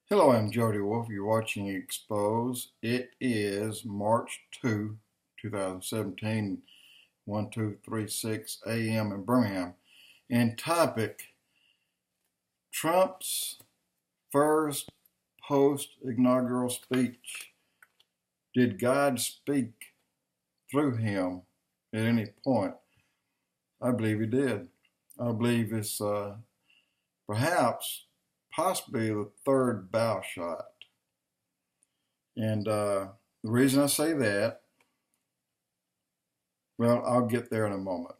Hello, I'm Jody Wolf. You're watching Expoz. It is March 2, 2017, 1236 a.m. in Birmingham. And topic, Trump's first post-inaugural speech. Did God speak through him at any point? I believe he did. I believe it's possibly the third bow shot. And the reason I say that, well, I'll get there in a moment.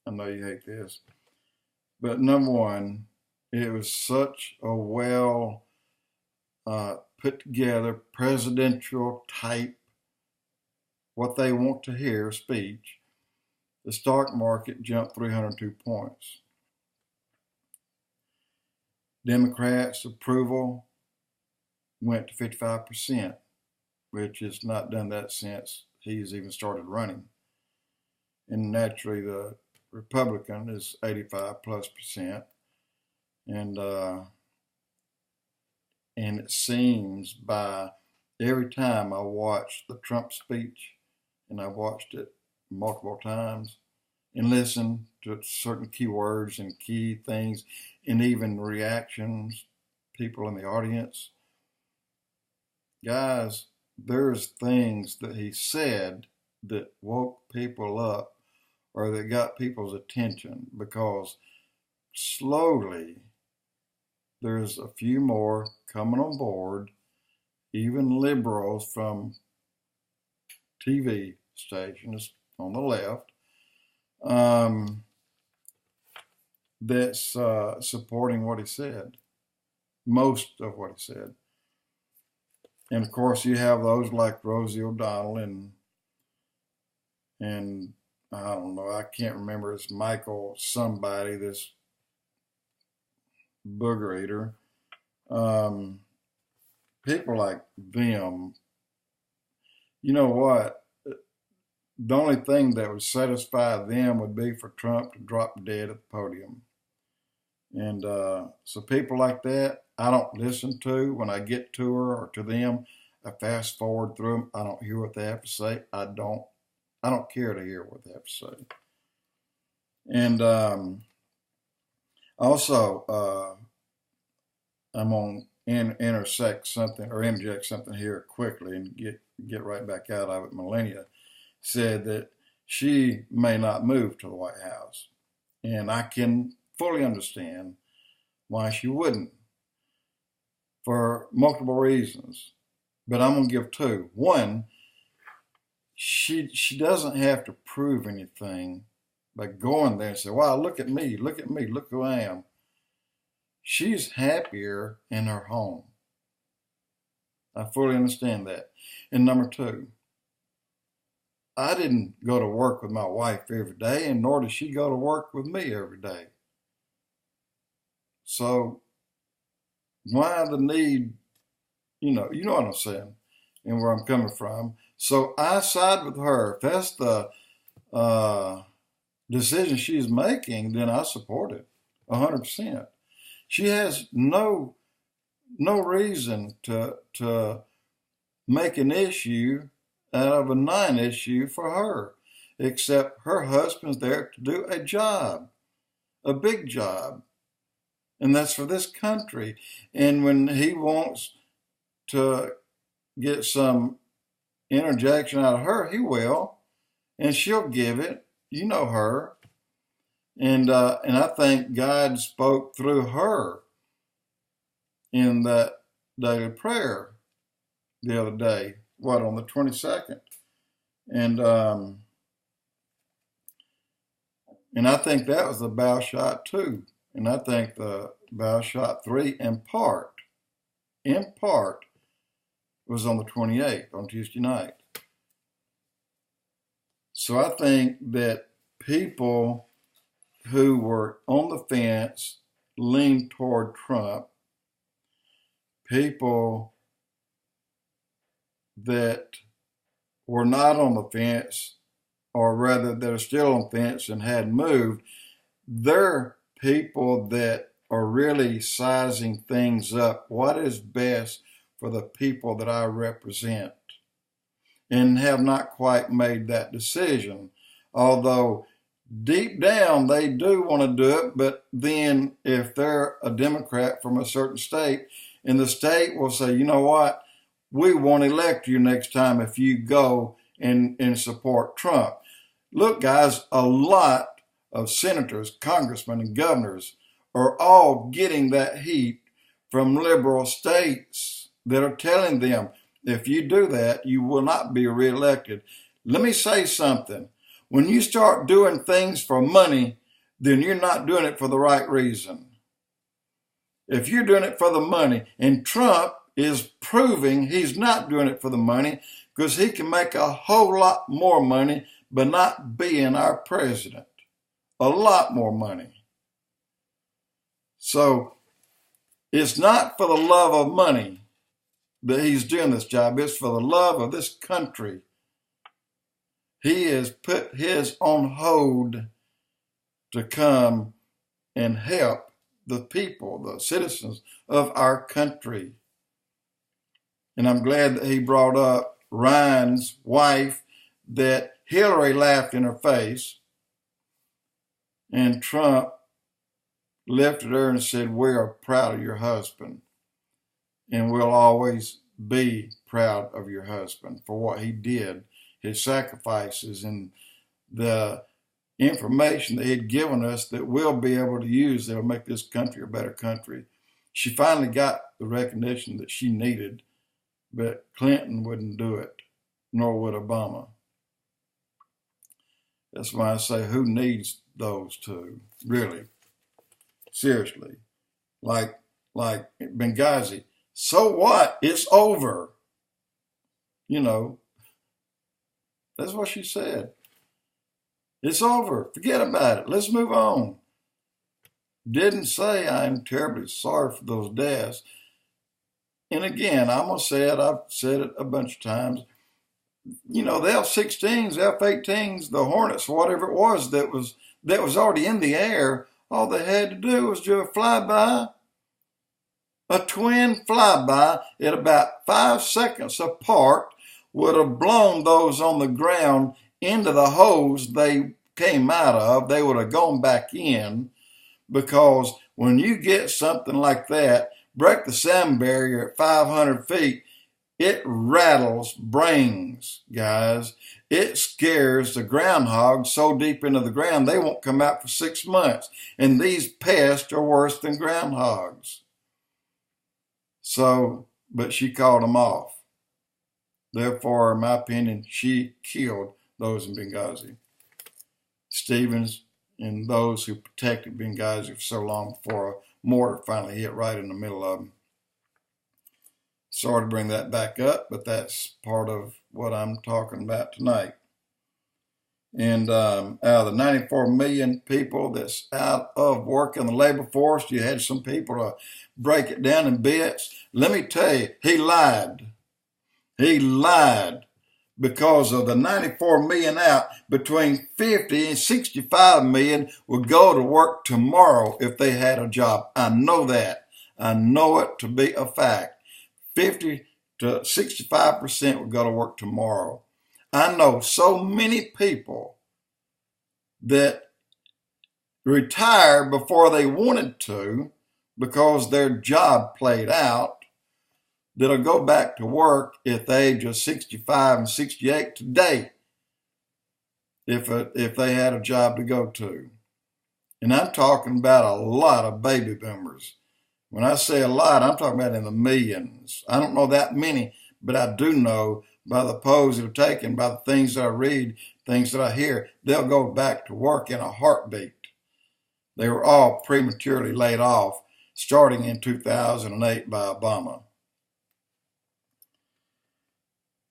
I know you hate this. But number one, it was such a well put together presidential type, what they want to hear speech. The stock market jumped 302 points. Democrats' approval went to 55%, which has not done that since he's even started running. And naturally, the Republican is 85+%. And it seems by every time I watch the Trump speech, and I've watched it multiple times, and listen to certain keywords and key things, and even reactions, people in the audience. Guys, there's things that he said that woke people up or that got people's attention, because slowly there's a few more coming on board, even liberals from TV stations on the left, that's supporting what he said, most of what he said. And of course, you have those like Rosie O'Donnell and I don't know, I can't remember, it's Michael somebody, this booger eater. People like them, you know what? The only thing that would satisfy them would be for Trump to drop dead at the podium. And so people like that, I don't listen to. When I get to her or to them, I fast forward through them. I don't hear what they have to say. I don't care to hear what they have to say. And also, I'm going to intersect something or inject something here quickly and get right back out of it. MELANIA said that she may not move to the White House. And I can fully understand why she wouldn't, for multiple reasons. But I'm going to give two. One, she doesn't have to prove anything by going there and say, wow, look at me, look who I am. She's happier in her home. I fully understand that. And number two, I didn't go to work with my wife every day, and nor does she go to work with me every day. So why the need, you know what I'm saying and where I'm coming from. So I side with her. If that's the decision she's making, then I support it 100%. She has no reason to make an issue out of a non-issue for her, except her husband's there to do a job, a big job, and that's for this country. And when he wants to get some interjection out of her, he will, and she'll give it. You know her. And I think God spoke through her in that daily prayer the other day, on the 22nd. And I think that was the bow shot 2. And I think the bow shot 3 in part, was on the 28th, on Tuesday night. So I think that people who were on the fence leaned toward Trump. People that were not on the fence, or rather that are still on the fence and hadn't moved, they're people that are really sizing things up. What is best for the people that I represent? And have not quite made that decision. Although deep down they do want to do it, but then if they're a Democrat from a certain state, and the state will say, you know what, we won't elect you next time if you go and support Trump. Look, guys, a lot of senators, congressmen, and governors are all getting that heat from liberal states that are telling them, if you do that, you will not be reelected. Let me say something. When you start doing things for money, then you're not doing it for the right reason. If you're doing it for the money, and Trump is proving he's not doing it for the money because he can make a whole lot more money by not being our president. A lot more money. So it's not for the love of money that he's doing this job. It's for the love of this country. He has put his on hold to come and help the people, the citizens of our country. And I'm glad that he brought up Ryan's wife, that Hillary laughed in her face, and Trump lifted her and said, we are proud of your husband. And we'll always be proud of your husband for what he did, his sacrifices, and the information that he'd given us that we'll be able to use that will make this country a better country. She finally got the recognition that she needed, but Clinton wouldn't do it, nor would Obama. That's why I say, who needs those two, really? Seriously. Like Benghazi. So what? It's over. You know, that's what she said. It's over. Forget about it. Let's move on. Didn't say I'm terribly sorry for those deaths. And again, I'm going to say it. I've said it a bunch of times. You know, the F-16s, F-18s, the Hornets, whatever it was that was already in the air, all they had to do was do a flyby. A twin flyby at about 5 seconds apart would have blown those on the ground into the holes they came out of. They would have gone back in, because when you get something like that, break the sound barrier at 500 feet, it rattles brains, guys. It scares the groundhogs so deep into the ground they won't come out for 6 months. And these pests are worse than groundhogs. So, but she called them off. Therefore, in my opinion, she killed those in Benghazi. Stevens and those who protected Benghazi for so long before a mortar finally hit right in the middle of them. Sorry to bring that back up, but that's part of what I'm talking about tonight. And out of the 94 million people that's out of work in the labor force, you had some people to break it down in bits. Let me tell you, he lied. He lied, because of the 94 million out, between 50 and 65 million would go to work tomorrow if they had a job. I know that. I know it to be a fact. 50 to 65% would go to work tomorrow. I know so many people that retired before they wanted to because their job played out, that'll go back to work at the age of 65 and 68 today if they had a job to go to. And I'm talking about a lot of baby boomers. When I say a lot, I'm talking about in the millions. I don't know that many, but I do know by the polls that are taken, by the things that I read, things that I hear, they'll go back to work in a heartbeat. They were all prematurely laid off starting in 2008 by Obama.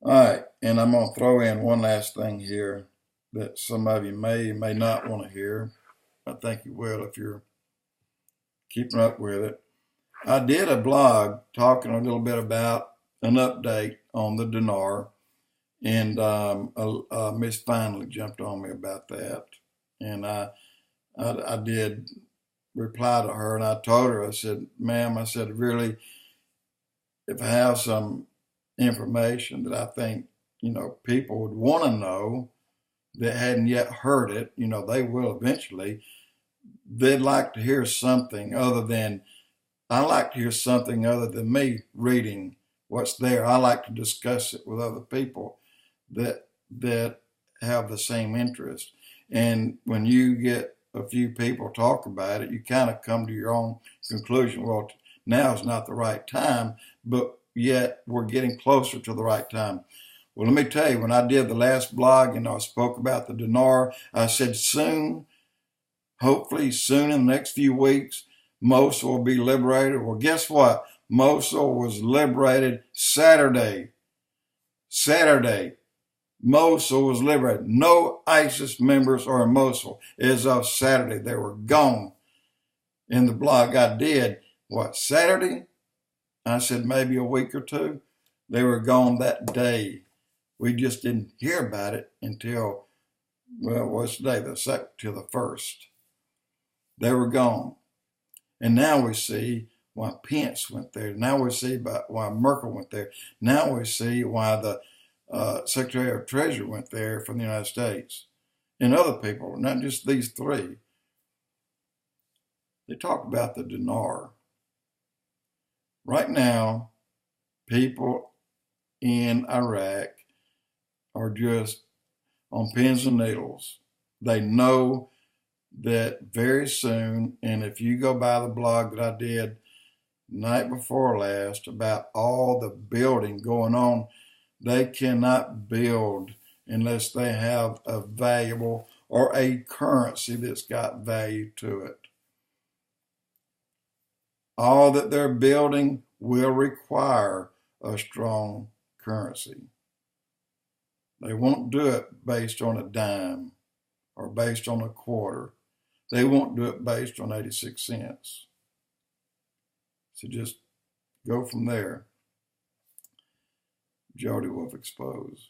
All right, and I'm going to throw in one last thing here that some of you may not want to hear. I think you will if you're keeping up with it. I did a blog talking a little bit about an update on the dinar, and Miss finally jumped on me about that. And I did reply to her, and I told her, I said, ma'am, I said, really, if I have some information that I think, people would want to know that hadn't yet heard it, they will eventually, they'd like to hear something other than, I like to hear something other than me reading what's there. I like to discuss it with other people that have the same interest. And when you get a few people talk about it, you kind of come to your own conclusion. Well, now is not the right time, but yet we're getting closer to the right time. Well, let me tell you, when I did the last blog and I spoke about the dinar, I said soon, hopefully soon in the next few weeks, Mosul will be liberated. Well, guess what? Mosul was liberated Saturday. Mosul was liberated. No ISIS members are in Mosul as of Saturday. They were gone. In the blog I did, Saturday? I said maybe a week or two. They were gone that day. We just didn't hear about it until, what's today? The second to the first. They were gone. And now we see why Pence went there. Now we see why Merkel went there. Now we see why the Secretary of Treasury went there from the United States. And other people, not just these three. They talk about the dinar. Right now, people in Iraq are just on pins and needles. They know that very soon, and if you go by the blog that I did night before last about all the building going on, they cannot build unless they have a valuable or a currency that's got value to it. All that they're building will require a strong currency. They won't do it based on a dime or based on a quarter. They won't do it based on 86 cents. So just go from there. Jody Wolf Expoz.